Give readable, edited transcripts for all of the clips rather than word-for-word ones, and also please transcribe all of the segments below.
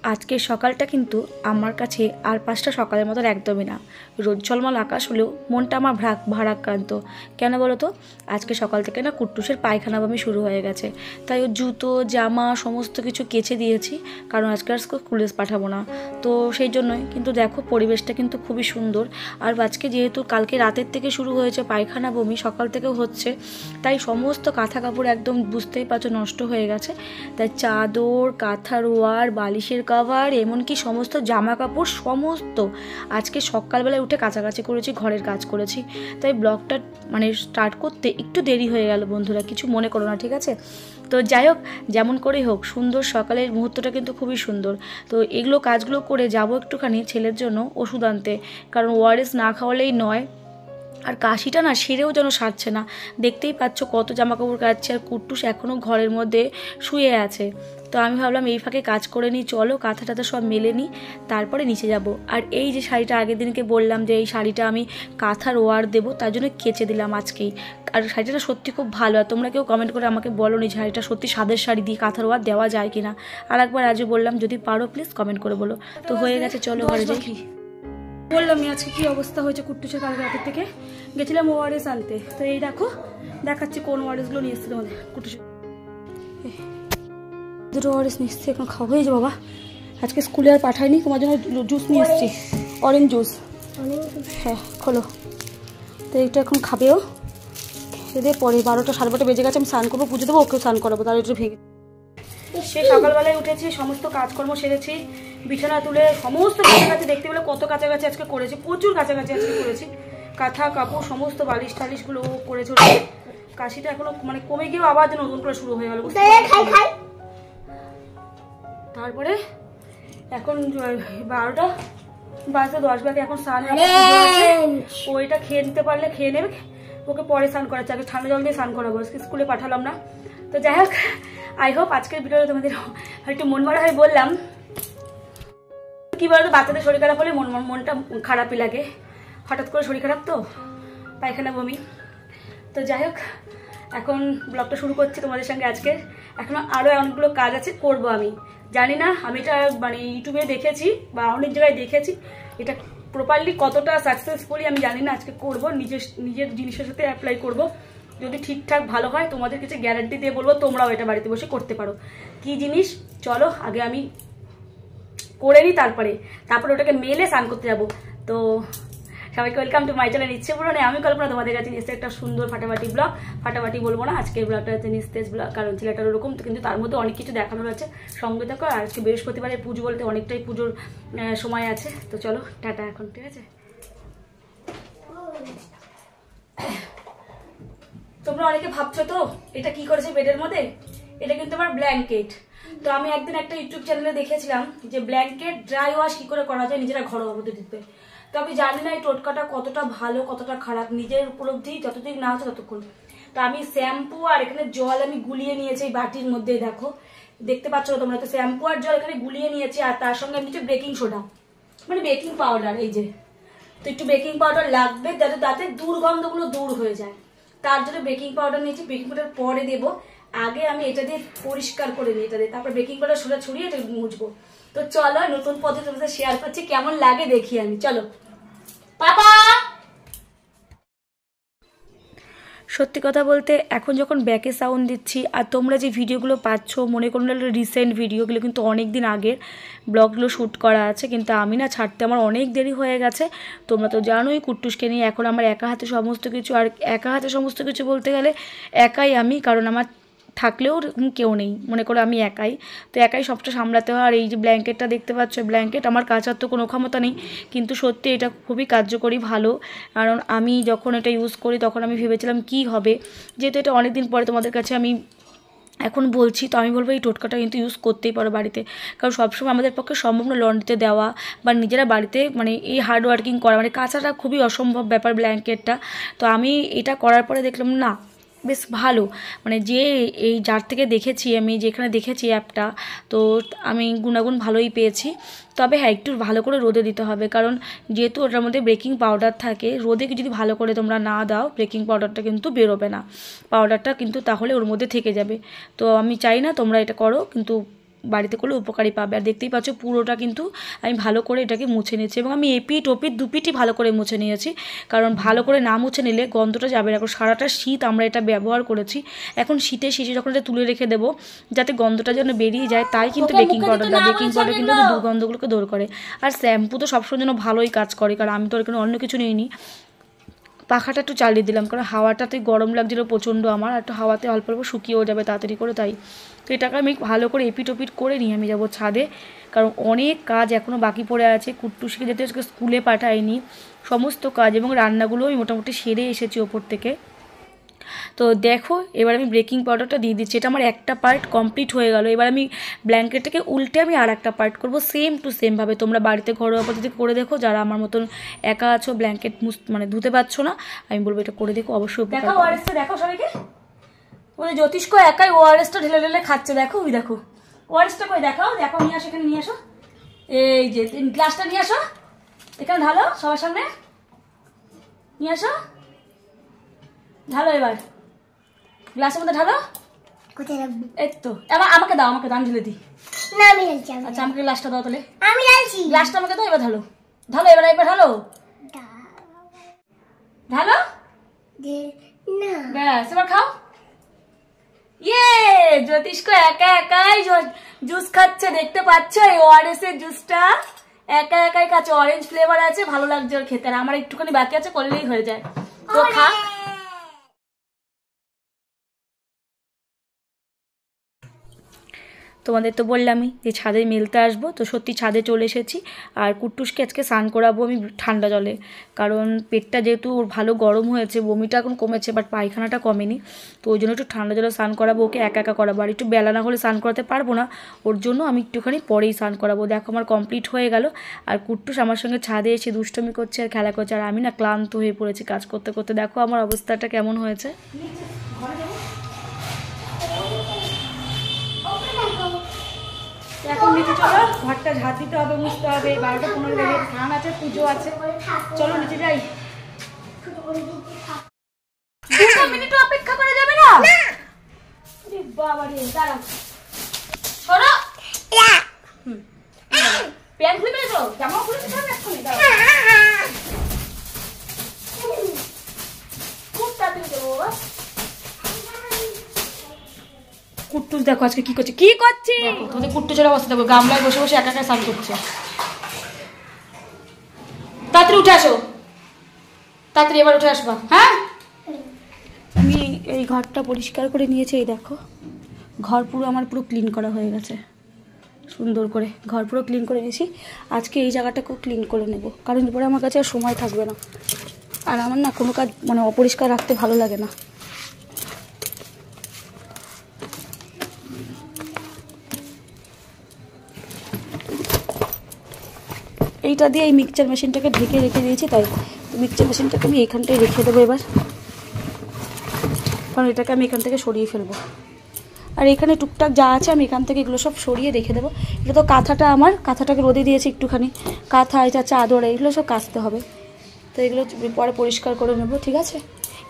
আজকের সকালটা কিন্তু আমার কাছে আর 5টা সকালের মতন একদমই না। রোজ্জ্বলমল আকাশ হলেও মনটা আমার ভারাক্রান্ত। কেন বলো তো? আজকে সকাল থেকে না কুট্টুসের পায়খানা বমি শুরু হয়ে গেছে। তাই ওর জুতো জামা সমস্ত কিছু কেচে দিয়েছি, কারণ আজকে আর স্কুলে পাঠাবো না, তো সেই জন্যই। কিন্তু দেখো পরিবেশটা কিন্তু খুবই সুন্দর। আর আজকে যেহেতু কালকে রাতের থেকে শুরু হয়েছে পায়খানা বমি, সকাল থেকেও হচ্ছে, তাই সমস্ত কাঁথা কাপড় একদম বুঝতেই পারছো নষ্ট হয়ে গেছে। তাই চাদর, কাঁথার ওয়ার, বালিশের কভার, এমনকি সমস্ত জামা কাপড় সমস্ত আজকে সকালবেলায় উঠে কাছাকাছি করেছি, ঘরের কাজ করেছি। তাই ব্লগটা স্টার্ট করতে একটু দেরি হয়ে গেল বন্ধুরা, কিছু মনে করো না, ঠিক আছে? তো যাই হোক, যেমন করেই হোক সুন্দর সকালের মুহূর্তটা কিন্তু খুবই সুন্দর। তো এগুলো কাজগুলো করে যাব একটুখানি ছেলের জন্য ওষুধ আনতে, কারণ ওআরএস না খাওয়ালেই নয়। আর কাশিটা না সেরেও যেন সারছে না, দেখতেই পাচ্ছ কত জামাকাপড় কাচ্ছে, আর কুট্টুস এখনও ঘরের মধ্যে শুয়ে আছে। তো আমি ভাবলাম এই ফাঁকে কাজ করে নিই, চলো কাঁথা টাথা সব মেলে নিই, তারপরে নিচে যাব। আর এই যে শাড়িটা আগের দিনকে বললাম যে এই শাড়িটা আমি কাঁথার ওয়ার দেবো, তার জন্য কেচে দিলাম আজকেই। আর শাড়িটা সত্যি খুব ভালো। আর তোমরা কেউ কমেন্ট করে আমাকে বলো নি শাড়িটা সত্যি স্বাদের শাড়ি দিয়ে কাঁথার ওয়ার দেওয়া যায় কিনা। আর একবার আজও বললাম যদি পারো প্লিজ কমেন্ট করে বলো। তো হয়ে গেছে, চলো ঘরে যাই। বললাম আজকে কী অবস্থা হয়েছে কুট্টুসের, কালকে রাতের থেকে গেছিলাম ওআরএস আনতে। তো এই দেখো দেখাচ্ছি কোন ওআরএসগুলো নিয়ে এসছে তোমাদের। কুট্টুসের দুটো ওআরএস নিয়ে এসছে, এখন খাওয়া হয়ে যাবে বাবা। আজকে স্কুলে আর পাঠাইনি, তোমার জন্য জুস নিয়ে এসছি, অরেঞ্জ জুস। হ্যাঁ খোলো। তো এইটা এখন খাবেও, খেয়ে পরে 12টা 12:30 বেজে গেছে, আমি স্নান করবো, পুজো দেবো, ওকেও স্নান করাবো, তাহলে একটু ভেঙে। সে সকালবেলায় উঠেছি, সমস্ত কাজকর্ম সেরেছি, বিছানা তুলে সমস্ত কাছাকাছি, দেখতে পেলে কত কাছাকাছি আজকে করেছি, প্রচুর কাছাকাছি আজকে করেছি। কাঁথা কাপড় সমস্ত বালিশ টালিশগুলো করেছে। কাশিটা এখনো কমে গিয়েও আবার যেন নতুন করে শুরু হয়ে গেল। তারপরে এখন 12টা বাজতে 10 বাজে, এখন স্নান ওইটা খেয়ে নিতে পারলে খেয়ে নেবে, ওকে পরে স্নান করাচ্ছে, আগে ঠান্ডা জল দিয়ে স্নান করাবো, স্কুলে পাঠালাম না। তো যাই হোক, আই হোপ আজকের ভিডিওটা তোমাদের একটু মন মারা হয়ে বললাম। কি বলতো, বাচ্চাদের শরীর খারাপ হলে মনটা খারাপই লাগে, হঠাৎ করে শরীর খারাপ তো, পায়খানা বমি। তো যাই হোক, এখন ব্লগটা শুরু করছি তোমাদের সঙ্গে। আজকে এখনো আরও অনেকগুলো কাজ আছে, করব আমি জানি না। আমি এটা ইউটিউবে দেখেছি বা অনেক জায়গায় দেখেছি, এটা প্রপারলি কতটা সাকসেসফুলি আমি জানি না। আজকে করব, নিজের জিনিসের সাথে অ্যাপ্লাই করব, যদি ঠিকঠাক ভালো হয় তোমাদের কাছে গ্যারান্টি দিয়ে বলবো তোমরাও এটা বাড়িতে বসে করতে পারো। কি জিনিস চলো আগে আমি করে নিই, তারপরে ওটাকে মেলে স্নান করতে যাবো। তো সবাইকে ওয়েলকাম টু মাই চ্যানেল ইচ্ছে পুরো নেই। আমি কল্পনা তোমাদের কাছে নিয়ে একটা সুন্দর ফাটাফাটি ব্লগ, ফাটাফাটি বলবো না, আজকের ব্লগটা হচ্ছে নিস্তেজ ব্লগ, কারণ ছেলেটার ওরকম, কিন্তু তার মধ্যে অনেক কিছু দেখানোর আছে, সঙ্গে থাকো। আর আজকে বৃহস্পতিবারে পুজো বলতে অনেকটাই পুজোর সময় আছে। তো চলো টাটা এখন, ঠিক আছে? তোমরা অনেকে ভাবছো তো এটা কি করেছে বেডের মধ্যে, এটা কিন্তু আমার ব্ল্যাঙ্কেট। তো আমি একদিন একটা ইউটিউব চ্যানেলে দেখেছিলাম যে ব্ল্যাঙ্কেট ড্রাই ওয়াশ কি করে করা যায় নিজেরা ঘরোয়া পদ্ধতিতে। তো আমি জানি না এই টোটকাটা কতটা ভালো কতটা খারাপ, নিজের উপলব্ধি যতদিন না আছে ততক্ষণ। তো আমি শ্যাম্পু আর এখানে জল আমি গুলিয়ে নিয়েছি এই বাটির মধ্যে, দেখো দেখতে পাচ্ছ তোমরা। তো শ্যাম্পু আর জল এখানে গুলিয়ে নিয়েছি, আর তার সঙ্গে আমি নিচ্ছি বেকিং সোডা, বেকিং পাউডার, এই যে। তো একটু বেকিং পাউডার লাগবে যাতে তাতে দুর্গন্ধগুলো দূর হয়ে যায়, তার জন্য বেকিং পাউডার নিয়েছি। বেকিং পাউডার পরে দেবো, আগে আমি এটা দিয়ে পরিষ্কার করে নিই, এটা দিয়ে তারপর বেকিং পাউডার সোডা ছড়িয়ে এটা মুছবো। তো চলো নতুন পদ্ধতি তোমাদের শেয়ার করছি, কেমন লাগে দেখি আমি, চলো। পাপা সত্যি কথা বলতে এখন যখন ব্যাকে সাউন্ড দিচ্ছি আর তোমরা যে ভিডিওগুলো পাচ্ছ, মনে করুন রিসেন্ট ভিডিওগুলো কিন্তু অনেক দিন আগের ব্লগগুলো শ্যুট করা আছে, কিন্তু আমি না ছাড়তে আমার অনেক দেরি হয়ে গেছে। তোমরা তো জানোই কুট্টুসকে নিয়ে এখন আমার একা হাতে সমস্ত কিছু, আর একা হাতে সমস্ত কিছু বলতে গেলে একাই আমি, কারণ আমার থাকলেও কেউ নেই, মনে করো আমি একাই। তো একাই সবটা সামলাতে হয়। আর এই যে ব্ল্যাঙ্কেটটা দেখতে পাচ্ছ, ব্ল্যাঙ্কেট আমার কাচার তো কোনো ক্ষমতা নেই, কিন্তু সত্যি এটা খুবই কার্যকরী, ভালো। কারণ আমি যখন এটা ইউজ করি তখন আমি ভেবেছিলাম কি হবে, যেহেতু এটা অনেক দিন পরে তোমাদের কাছে আমি এখন বলছি, তো আমি বলবো এই টোটকাটা কিন্তু ইউজ করতেই পারো বাড়িতে, কারণ সবসময় আমাদের পক্ষে সম্ভব না লন্ড্রিতে দেওয়া বা নিজেরা বাড়িতে এই হার্ড ওয়ার্কিং করা, কাচাটা খুবই অসম্ভব ব্যাপার ব্ল্যাঙ্কেটটা। তো আমি এটা করার পরে দেখলাম না বেশ ভালো, যে এই যার থেকে দেখেছি, আমি যেখানে দেখেছি অ্যাপটা, তো আমি গুণাগুণ ভালোই পেয়েছি। তবে হ্যাঁ, একটু ভালো করে রোদে দিতে হবে, কারণ যেহেতু ওটার মধ্যে বেকিং পাউডার থাকে, রোদে যদি ভালো করে তোমরা না দাও বেকিং পাউডারটা কিন্তু বেরোবে না, পাউডারটা কিন্তু তাহলে ওর মধ্যে থেকে যাবে। তো আমি চাই না তোমরা এটা করো, কিন্তু বাড়িতে করলে উপকারী পাবে। আর দেখতেই পাচ্ছ পুরোটা কিন্তু আমি ভালো করে এটাকে মুছে নিয়েছি, এবং আমি এপিঠ ওপিঠ দুপিঠই ভালো করে মুছে নিয়েছি, কারণ ভালো করে না মুছে নিলে গন্ধটা যাবে না। এখন সারাটা শীত আমরা এটা ব্যবহার করেছি, এখন শীতের শেষে যখন এটা তুলে রেখে দেবো যাতে গন্ধটা যেন বেরিয়ে যায়, তাই কিন্তু বেকিং পাউডার দেয়। বেকিং পাউডার কিন্তু দুর্গন্ধগুলোকে দূর করে। আর শ্যাম্পু তো সবসময় যেন ভালোই কাজ করে, কারণ আমি তো এখানে অন্য কিছু নিইনি। পাখাটা একটু চালিয়ে দিলাম, কারণ হাওয়াটাতে গরম লাগছিলো প্রচণ্ড আমার, একটু হাওয়াতে অল্প অল্প শুকিয়েও যাবে তাড়াতাড়ি করে, তাই তো এটাকে আমি ভালো করে এপিট ওপিট করে নিয়ে আমি যাবো ছাদে, কারণ অনেক কাজ এখনও বাকি পড়ে আছে। কুট্টুসকে যেতে স্কুলে পাঠাইনি, সমস্ত কাজ এবং রান্নাগুলো আমি মোটামুটি সেরে এসেছি ওপর থেকে। তো দেখো এবার আমি বেকিং পাউডারটা দিয়ে দিচ্ছি, এটা আমার একটা পার্ট কমপ্লিট হয়ে গেল। এবার আমি ব্ল্যাঙ্কেটটাকে উল্টে আমি আর একটা পার্ট করবো সেম টু সেমভাবে। তোমরা বাড়িতে ঘরোয়া পদ্ধতি করে দেখো, যারা আমার মতন একা আছো ব্ল্যাঙ্কেট মানে ধুতে পারছো না, আমি বলবো এটা করে দেখো, অবশ্যই দেখো। ওআরএসটা দেখো সবাইকে, ওই জ্যোতিষ্ক একাই ওআরএসটা ঢেলে ঢেলে খাচ্ছে, দেখো ওই দেখো ওআরএসটা কই দেখাও, দেখো নিয়ে আসো, এখানে নিয়ে আসো, এই যে গ্লাসটা নিয়ে আসো, এখানে ঢালো সবার সামনে, নিয়ে আসো, ঢালো এবার গ্লাসের মধ্যে ঢালো। কোথায় রাখবো? এই তো আমাকে দাও, আমাকে দাও, আমি ঢেলে দিই। না আমি ঢালছি। আচ্ছা আমাকে গ্লাসটা দাও তাহলে। আমি ঢালছি। গ্লাসটা আমাকে দাও, এবার ঢালো, ঢালো এবার, এবার ঢালো, ঢালো না, ব্যাস এবার খাও। ইয়ে জ্যোতিষ্ক একা একাই জুস খাচ্ছে, দেখতে পাচ্ছ এই ওআরএস এর জুসটা একা একাই খাচ্ছে, অরেঞ্জ ফ্লেভার আছে, ভালো লাগছে ওর খেতে। আর আমার একটুখানি বাকি আছে, করলেই হয়ে যায়, তো খা। তোমাদের তো বললামই যে ছাদে মেলতে আসবো, তো সত্যি ছাদে চলে এসেছি। আর কুট্টুসকে আজকে স্নান করাবো আমি ঠান্ডা জলে, কারণ পেটটা যেহেতু ওর ভালো গরম হয়েছে, বমিটা এখন কমেছে বাট পায়খানাটা কমেনি, তো ওই জন্য একটু ঠান্ডা জলে স্নান করাবো, ওকে একা একা করাবো। আর একটু বেলা না হলে স্নান করাতে পারবো না, ওর জন্য আমি একটুখানি পরেই স্নান করাবো। দেখো আমার কমপ্লিট হয়ে গেল, আর কুট্টুস আমার সঙ্গে ছাদে এসে দুষ্টমি করছে আর খেলা করছে, আর আমি না ক্লান্ত হয়ে পড়েছি কাজ করতে করতে। দেখো আমার অবস্থাটা কেমন হয়েছে। এখন নিচে চলো, ঘরটা ঝাঁট দিতে হবে, মুছতে হবে, 12টা 15 বাজে, স্নান আছে, পুজো আছে, চলো নিচে যাই। 2 মিনিট অপেক্ষা করা যাবে না? বাবা রে, দাঁড়াও, সরো। প্যান্ট খুলে ফেলেছো, জামা খুলে ফেলেছো, এক্ষুনি দাঁড়াও, খুব তাড়াতাড়ি যাবো বাবা। কুট্টুস দেখো আজকে কি করছে, কি করছে তোদের কুট্টুসের অবস্থা দেখো, গামলায় বসে বসে একা একা স্নান করছে। তাড়াতাড়ি উঠে আসো, তাড়াতাড়ি এবার উঠে আসবা। হ্যাঁ আমি এই ঘরটা পরিষ্কার করে নিয়েছি, এই দেখো ঘর পুরো আমার পুরো ক্লিন করা হয়ে গেছে, সুন্দর করে ঘর পুরো ক্লিন করে নিয়েছি। আজকে এই জায়গাটাকেও ক্লিন করে নেব, কারণ এরপরে আমার কাছে আর সময় থাকবে না, আর আমার না কোনো কাজ মানে অপরিষ্কার রাখতে ভালো লাগে না। এইটা দিয়ে এই মিক্সচার মেশিনটাকে ঢেকে রেখে দিয়েছি, তাই মিক্সচার মেশিনটাকে আমি এইখানটায় রেখে দেবো এবার, কারণ এটাকে আমি এখান থেকে সরিয়ে ফেলবো। আর এখানে টুকটাক যা আছে আমি এখান থেকে এগুলো সব সরিয়ে রেখে দেবো। এটা তো কাঁথাটা, আমার কাঁথাটাকে রোদে দিয়েছি একটুখানি, কাঁথা এটা চাদর এগুলো সব কাচতে হবে, তো এগুলো পরে পরিষ্কার করে নেবো, ঠিক আছে।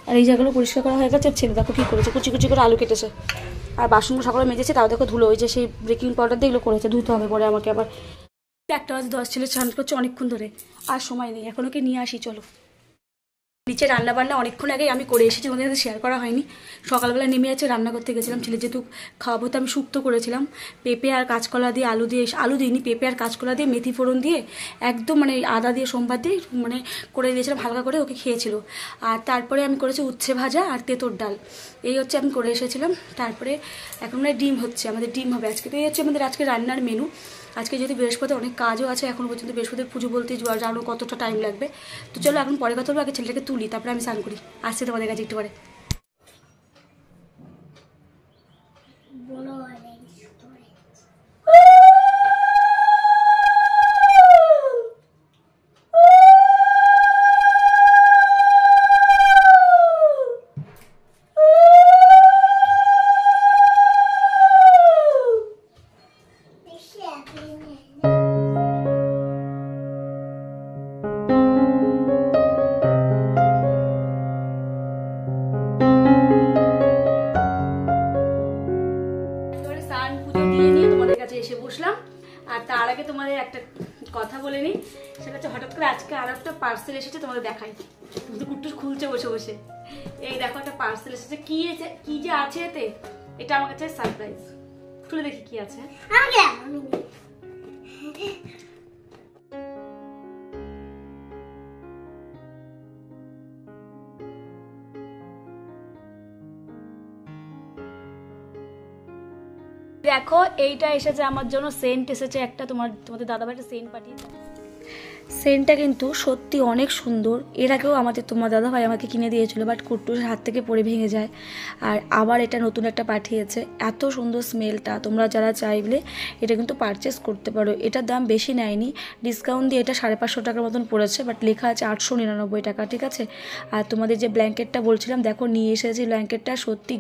আর এই জায়গাগুলো পরিষ্কার করা হয়ে গেছে। ছেলে দেখো কী করেছে, কুচি কুচি করে আলু কেটেছে, আর বাসনগুলো সকালে মেজেছে, তাও দেখো ধুলো, ওই যে সেই বেকিং পাউডার দিয়ে এগুলো করেছে, ধুতে হবে পরে আমাকে আবার। 1:10 ছেলে স্নান করছে অনেকক্ষণ ধরে, আর সময় নেই, এখন ওকে নিয়ে আসি চলো। নিচে রান্নাবান্না অনেকক্ষণ আগেই আমি করে এসেছি, ওদের সাথে শেয়ার করা হয়নি। সকালবেলা নেমে আছে রান্না করতে গেছিলাম, ছেলে যেহেতু খাওয়াবো তো আমি শুক্তো করেছিলাম, পেঁপে আর কাঁচকলা দিয়ে, আলু দিইনি, পেঁপে আর কাঁচকলা দিয়ে মেথি ফোড়ন দিয়ে একদম মানে আদা দিয়ে সোমবার দিয়ে মানে করে দিয়েছিলাম হালকা করে, ওকে খেয়েছিল। আর তারপরে আমি করেছি উচ্ছে ভাজা আর তেঁতোর ডাল, এই হচ্ছে আমি করে এসেছিলাম। তারপরে এখন মানে ডিম হচ্ছে, আমাদের ডিম হবে আজকে, তো এই হচ্ছে আমাদের আজকে রান্নার মেনু। আজকে যদি বৃহস্পতি অনেক কাজও আছে, এখন পর্যন্ত বৃহস্পতির পুজো বলতে জানো কতটা টাইম লাগবে। তো চলো এখন পরে কথা বলবো, আগে ছেলেটাকে তুলি, তারপরে আমি স্নান করি, আসছি তোমাদের কাছে একটু পরে। বসলাম। আর তার আগে তোমাদের একটা কথা বলে নিই, সেটা হচ্ছে হঠাৎ করে আজকে আর একটা পার্সেল এসেছে, তোমাদের দেখাই। কিন্তু কুট্টুস খুলছে বসে বসে। এই দেখো একটা পার্সেল এসেছে, কি যে আছে এতে, এটা আমার কাছে সারপ্রাইজ। খুলে দেখি কি আছে। দেখো এইটা এসেছে আমার জন্য, সেন্ট এসেছে একটা, তোমাদের দাদাভাই একটা সেন্ট পাঠিয়েছে। সেন্টটা কিন্তু সত্যি অনেক সুন্দর। এর আগেও তোমার দাদাভাই আমাকে কিনে দিয়েছিল, বাট কুট্টুসের হাত থেকে পড়ে ভেঙে যায়। আর আবার এটা নতুন একটা পাঠিয়েছে, এত সুন্দর স্মেলটা। তোমরা যারা চাইলে এটা কিন্তু পারচেস করতে পারো। এটার দাম বেশি নেয়নি, ডিসকাউন্ট দিয়ে এটা 550 টাকার মতন পড়েছে, বাট লেখা আছে 899 টাকা, ঠিক আছে। আর তোমাদের যে ব্ল্যাঙ্কেটটা বলছিলাম, দেখো নিয়ে এসেছি ব্ল্যাঙ্কেটটা, সত্যি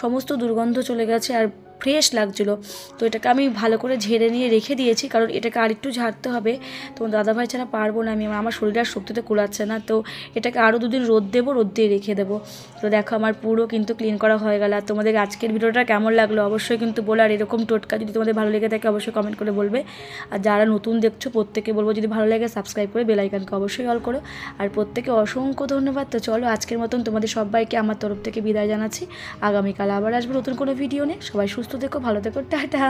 সমস্ত দুর্গন্ধ চলে গেছে আর ফ্রেশ লাগছিলো। তো এটাকে আমি ভালো করে ঝেড়ে নিয়ে রেখে দিয়েছি, কারণ এটাকে আরেকটু ঝাড়তে হবে। তো দাদাভাই ছাড়া পারবো না আমি, আমার শরীরটা আর শক্তিতে কুলাচ্ছে না। তো এটাকে আরও 2 দিন রোদ দেবো, রোদ দিয়ে রেখে দেবো। তো দেখো আমার পুরো কিন্তু ক্লিন করা হয়ে গেল। আর তোমাদের আজকের ভিডিওটা কেমন লাগলো অবশ্যই কিন্তু বলো। আর এরকম টোটকা যদি তোমাদের ভালো লেগে থাকে অবশ্যই কমেন্ট করে বলবে। আর যারা নতুন দেখছো প্রত্যেকে বলবো, যদি ভালো লাগে সাবস্ক্রাইব করে বেল আইকনকে অবশ্যই অল করো। আর প্রত্যেকে অসংখ্য ধন্যবাদ। তো চলো আজকের মতন তোমাদের সবাইকে আমার তরফ থেকে বিদায় জানাচ্ছি। আগামীকাল আবার আসবো নতুন কোনো ভিডিও নিয়ে। সবাই সুস্থ থেকো, ভালো থেকো, টাটা।